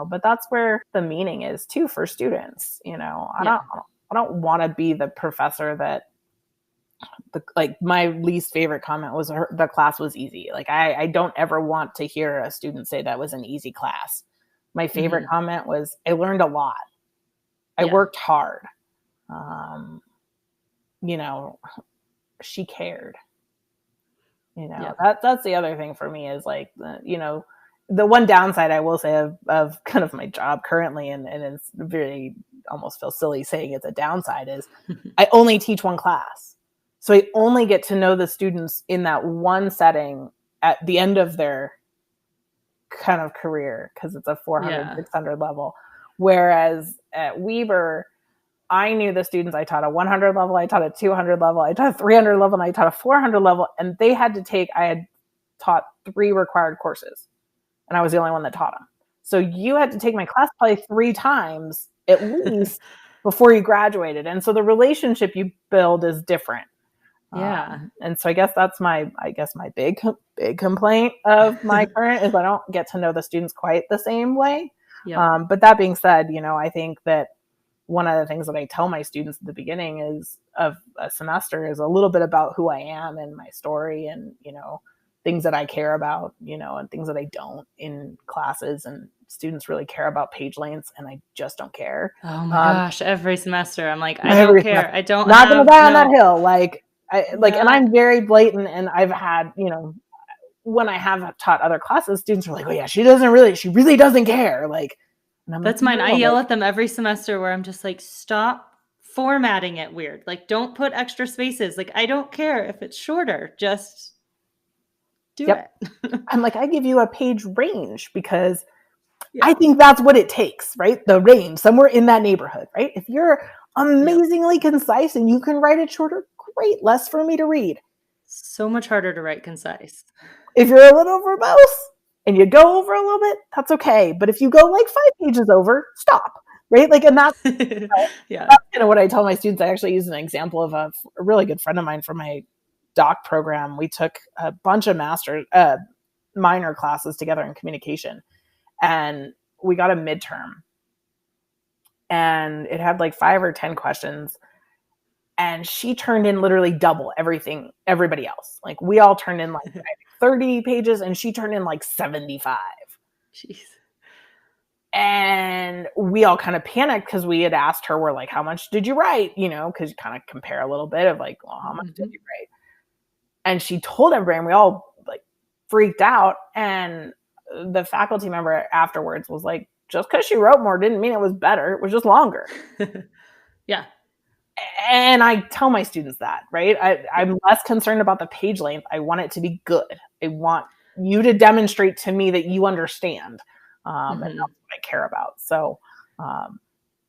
but that's where the meaning is too for students. I don't want to be the professor that my least favorite comment was the class was easy. Like I don't ever want to hear a student say that was an easy class. My favorite comment was I learned a lot. I worked hard. She cared. That's the other thing for me is like, the one downside I will say of kind of my job currently, and it's very almost feels silly saying it's a downside, is I only teach one class. So I only get to know the students in that one setting at the end of their kind of career because it's a 400, 600 level. Whereas at Weber, I knew the students. I taught a 100 level, I taught a 200 level, I taught a 300 level, and I taught a 400 level. And I had taught 3 required courses and I was the only one that taught them. So you had to take my class probably 3 times at least before you graduated. And so the relationship you build is different. And so I guess that's my big complaint of my current is I don't get to know the students quite the same way. But that being said, I think that one of the things that I tell my students at the beginning of a semester is a little bit about who I am and my story and, things that I care about, and things that I don't in classes, and students really care about page lengths and I just don't care. Oh my gosh. Every semester I'm like, I don't care. Semester. I don't not going to die on that hill. And I'm very blatant, and I've had, when I have taught other classes, students are like, oh yeah, she really doesn't care. Like, that's mine. I yell at them every semester where I'm just like, stop formatting it weird. Like, don't put extra spaces. Like, I don't care if it's shorter, just do it. I'm like, I give you a page range because I think that's what it takes, right? The range, somewhere in that neighborhood, right? If you're amazingly concise and you can write it shorter, great, less for me to read. So much harder to write concise. If you're a little verbose and you go over a little bit, that's okay. But if you go like 5 pages over, stop, right? Like, and that's, that's kind of what I tell my students. I actually use an example of a really good friend of mine from my doc program. We took a bunch of minor classes together in communication, and we got a midterm, and it had like 5 or 10 questions. And she turned in literally double everybody else. Like we all turned in like 30 pages and she turned in like 75. Jeez. And we all kind of panicked because we had asked her, we're like, how much did you write? You know, because you kind of compare a little bit of like, well, how much did you write? And she told everybody, and we all like freaked out. And the faculty member afterwards was like, just because she wrote more didn't mean it was better. It was just longer. Yeah. And I tell my students that, right? I'm less concerned about the page length. I want it to be good. I want you to demonstrate to me that you understand. And that's what I care about. So,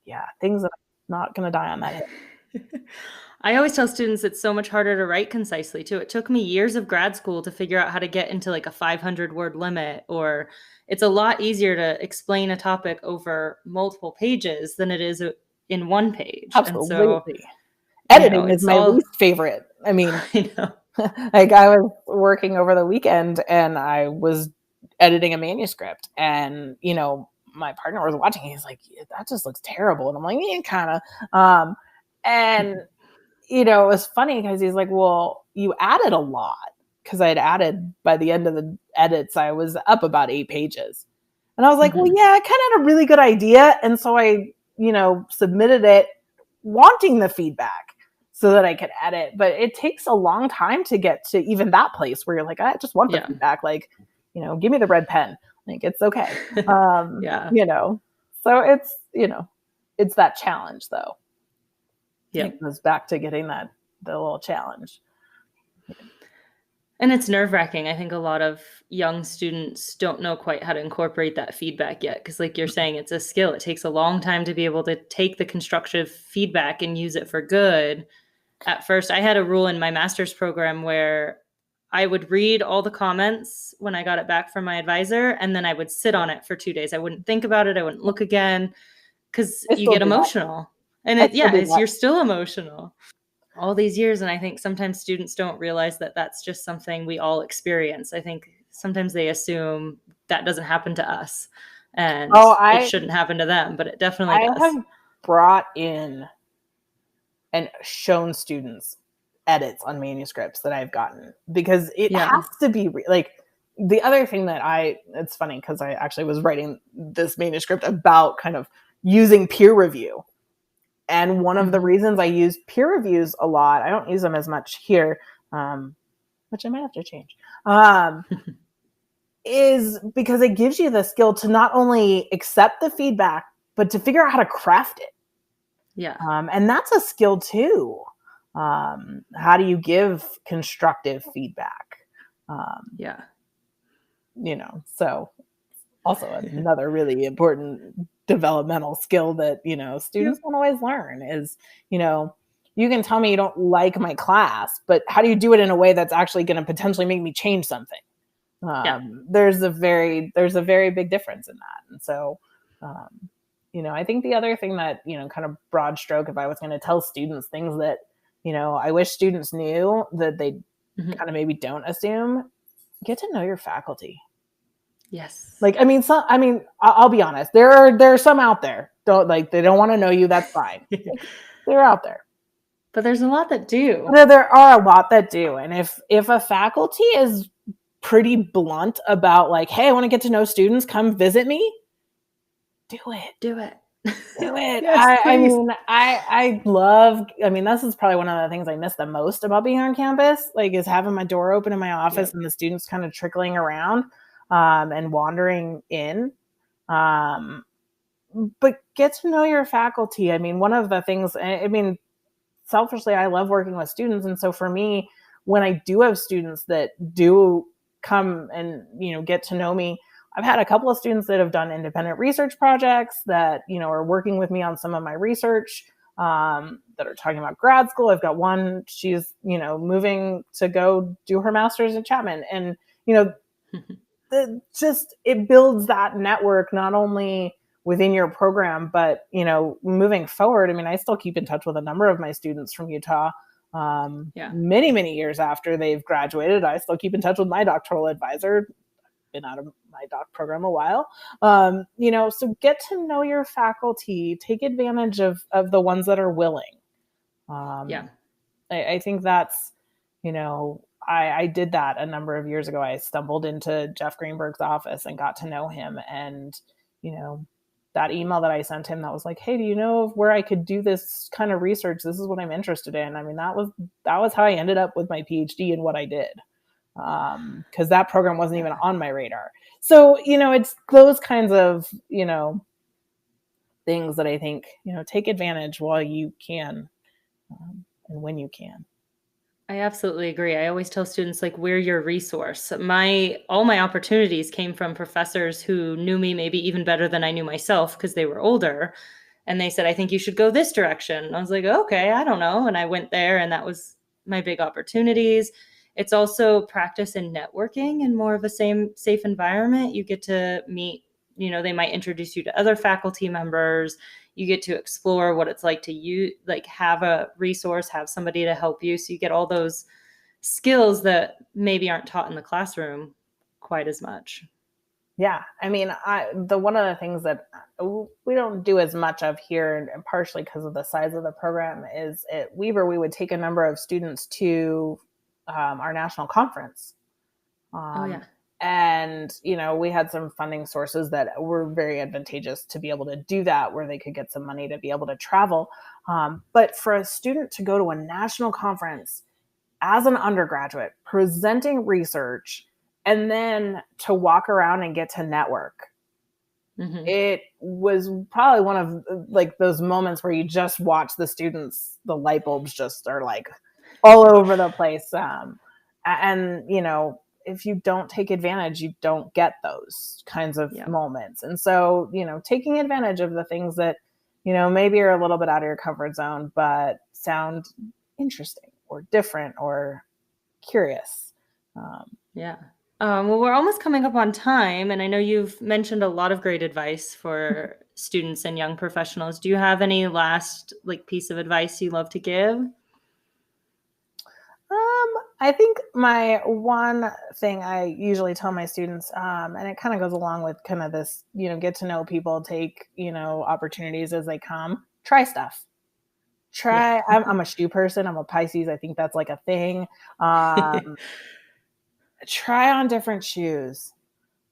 yeah, things that I'm not going to die on that hill. I always tell students it's so much harder to write concisely too. It took me years of grad school to figure out how to get into like a 500 word limit, or it's a lot easier to explain a topic over multiple pages than it is in one page. Absolutely. And so, Editing is my all least favorite. I mean, I know. like I was working over the weekend and I was editing a manuscript, and my partner was watching. He's like, that just looks terrible. And I'm like, yeah, kind of. And it was funny because he's like, well, you added a lot. Because I had added, by the end of the edits, I was up about 8 pages. And I was like, well, yeah, I kind of had a really good idea. And so I, submitted it wanting the feedback so that I could edit. But it takes a long time to get to even that place where you're like, I just want the feedback. Like, give me the red pen. Like, it's okay. Yeah. So it's that challenge though. Yeah. It goes back to getting the little challenge. And it's nerve-wracking. I think a lot of young students don't know quite how to incorporate that feedback yet. Because like you're saying, it's a skill. It takes a long time to be able to take the constructive feedback and use it for good. At first, I had a rule in my master's program where I would read all the comments when I got it back from my advisor, and then I would sit on it for 2 days. I wouldn't think about it. I wouldn't look again because you get emotional. And you're still emotional all these years. And I think sometimes students don't realize that that's just something we all experience. I think sometimes they assume that doesn't happen to us and it shouldn't happen to them, but it definitely does. I have brought in and shown students edits on manuscripts that I've gotten, because it has to be like the other thing that it's funny because I actually was writing this manuscript about kind of using peer review. And one of the reasons I use peer reviews a lot, I don't use them as much here, which I might have to change, is because it gives you the skill to not only accept the feedback, but to figure out how to craft it. Yeah. And that's a skill too. How do you give constructive feedback? So also another really important developmental skill that, students don't always learn is, you can tell me you don't like my class, but how do you do it in a way that's actually going to potentially make me change something? There's a very big difference in that. And so, I think the other thing that, kind of broad stroke, if I was going to tell students things that, I wish students knew that they kind of maybe don't assume, get to know your faculty. Yes. Like, I'll be honest. There are some out there. They don't want to know you. That's fine. They're out there. But there's a lot that do. There are a lot that do. And if a faculty is pretty blunt about like, hey, I want to get to know students, come visit me, do it. Do it. Do it. Yes, I love, this is probably one of the things I miss the most about being on campus, like, is having my door open in my office and the students kind of trickling around and wandering in. But get to know your faculty. One of the things, selfishly, I love working with students. And so for me, when I do have students that do come and, get to know me, I've had a couple of students that have done independent research projects that, are working with me on some of my research, that are talking about grad school. I've got one, she's, moving to go do her master's at Chapman. And, it builds that network, not only within your program, but, moving forward. I still keep in touch with a number of my students from Utah. Many, many years after they've graduated, I still keep in touch with my doctoral advisor. Been out of my doc program a while. So get to know your faculty, take advantage of the ones that are willing. I think that's, I did that a number of years ago. I stumbled into Jeff Greenberg's office and got to know him. And, you know, that email that I sent him that was like, hey, do you know where I could do this kind of research? This is what I'm interested in. I mean, that was how I ended up with my PhD in what I did. Because that program wasn't even on my radar. So, it's those kinds of, things that I think, take advantage while you can, and when you can. I absolutely agree. I always tell students, like, we're your resource. All my opportunities came from professors who knew me maybe even better than I knew myself because they were older. And they said, I think you should go this direction. And I was like, okay, I don't know. And I went there, and that was my big opportunities. It's also practice and networking in more of a safe environment. You get to meet, they might introduce you to other faculty members. You get to explore what it's like to have a resource, have somebody to help you. So you get all those skills that maybe aren't taught in the classroom quite as much. Yeah. I mean, one of the things that we don't do as much of here, and partially because of the size of the program, is at Weber, we would take a number of students to our national conference. Oh, yeah. And, we had some funding sources that were very advantageous to be able to do that, where they could get some money to be able to travel. But for a student to go to a national conference as an undergraduate, presenting research, and then to walk around and get to network, mm-hmm. It was probably one of like those moments where you just watch the students, the light bulbs just are like all over the place. And, if you don't take advantage, you don't get those kinds of moments. And so, taking advantage of the things that, maybe are a little bit out of your comfort zone, but sound interesting or different or curious. Well, we're almost coming up on time, and I know you've mentioned a lot of great advice for students and young professionals. Do you have any last piece of advice you love to give? I think my one thing I usually tell my students, and it kind of goes along with kind of this, get to know people, take, opportunities as they come, try stuff. Yeah. I'm a shoe person. I'm a Pisces. I think that's like a thing. Try on different shoes.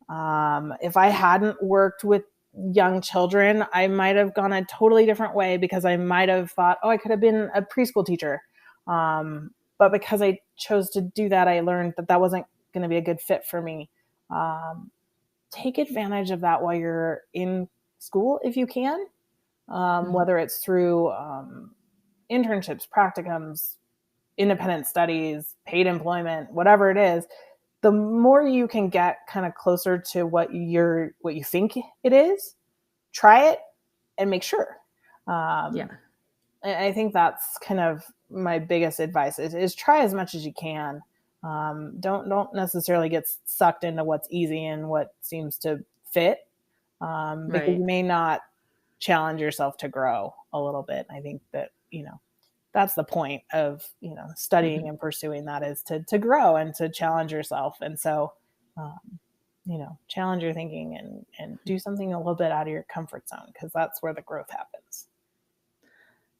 If I hadn't worked with young children, I might have gone a totally different way, because I might have thought, I could have been a preschool teacher. But because I chose to do that, I learned that wasn't going to be a good fit for me. Take advantage of that while you're in school, if you can, whether it's through internships, practicums, independent studies, paid employment, whatever it is. The more you can get kind of closer to what you think it is, try it and make sure. I think that's kind of my biggest advice is try as much as you can. Don't necessarily get sucked into what's easy and what seems to fit, because you may not challenge yourself to grow a little bit. I think that, that's the point of, studying mm-hmm. and pursuing that, is to grow and to challenge yourself. And so, challenge your thinking and do something a little bit out of your comfort zone, because that's where the growth happens.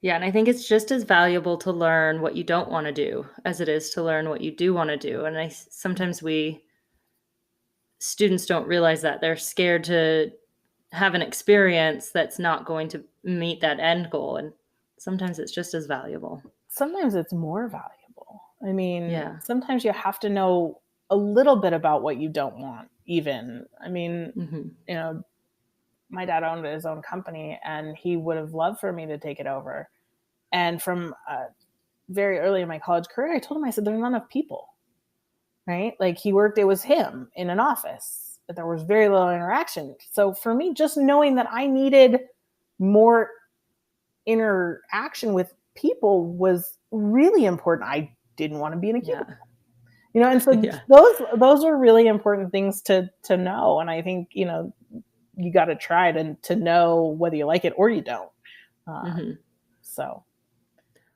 Yeah. And I think it's just as valuable to learn what you don't want to do as it is to learn what you do want to do. And sometimes students don't realize that. They're scared to have an experience that's not going to meet that end goal. And sometimes it's just as valuable. Sometimes it's more valuable. I mean, sometimes you have to know a little bit about what you don't want, even. I mean, mm-hmm. My dad owned his own company, and he would have loved for me to take it over. And from very early in my college career, I told him, I said, there's not enough people, right? Like, he worked, it was him in an office, but there was very little interaction. So for me, just knowing that I needed more interaction with people was really important. I didn't want to be in a cubicle. And so those are really important things to know. And I think, you got to try to know whether you like it or you don't. So.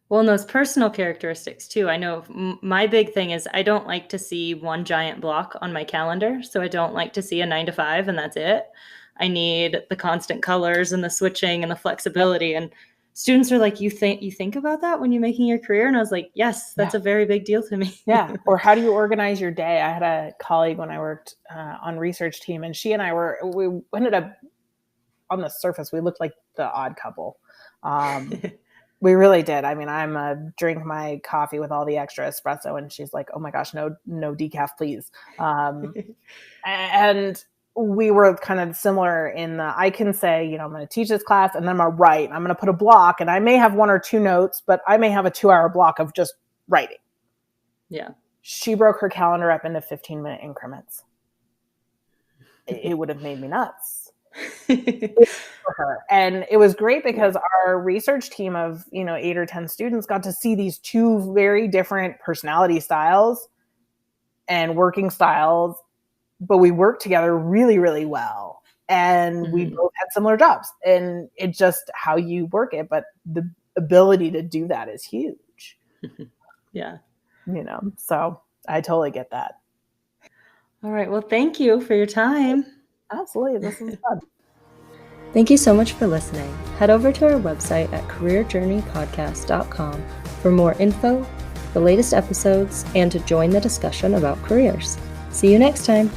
Well, and those personal characteristics too. I know my big thing is I don't like to see one giant block on my calendar. So I don't like to see a 9 to 5 and that's it. I need the constant colors and the switching and the flexibility. And students are like, you think about that when you're making your career? And I was like, yes, that's a very big deal to me. Yeah. Or how do you organize your day? I had a colleague when I worked on research team, and she and I we ended up on the surface, we looked like the odd couple. We really did. I mean, I'm drink my coffee with all the extra espresso, and she's like, "Oh my gosh, no decaf, please." And we were kind of similar in the, I can say, you know, I'm going to teach this class, and then I'm going to write. I'm going to put a block, and I may have 1 or 2 notes, but I may have a 2-hour block of just writing. Yeah. She broke her calendar up into 15-minute increments. It would have made me nuts. For her. And it was great because our research team of, you know, 8 or 10 students got to see these 2 very different personality styles and working styles, but we worked together really, really well. And we both had similar jobs, and it's just how you work it. But the ability to do that is huge. Yeah. You know, so I totally get that. All right. Well, thank you for your time. Absolutely. This was fun. Thank you so much for listening. Head over to our website at careerjourneypodcast.com for more info, the latest episodes, and to join the discussion about careers. See you next time.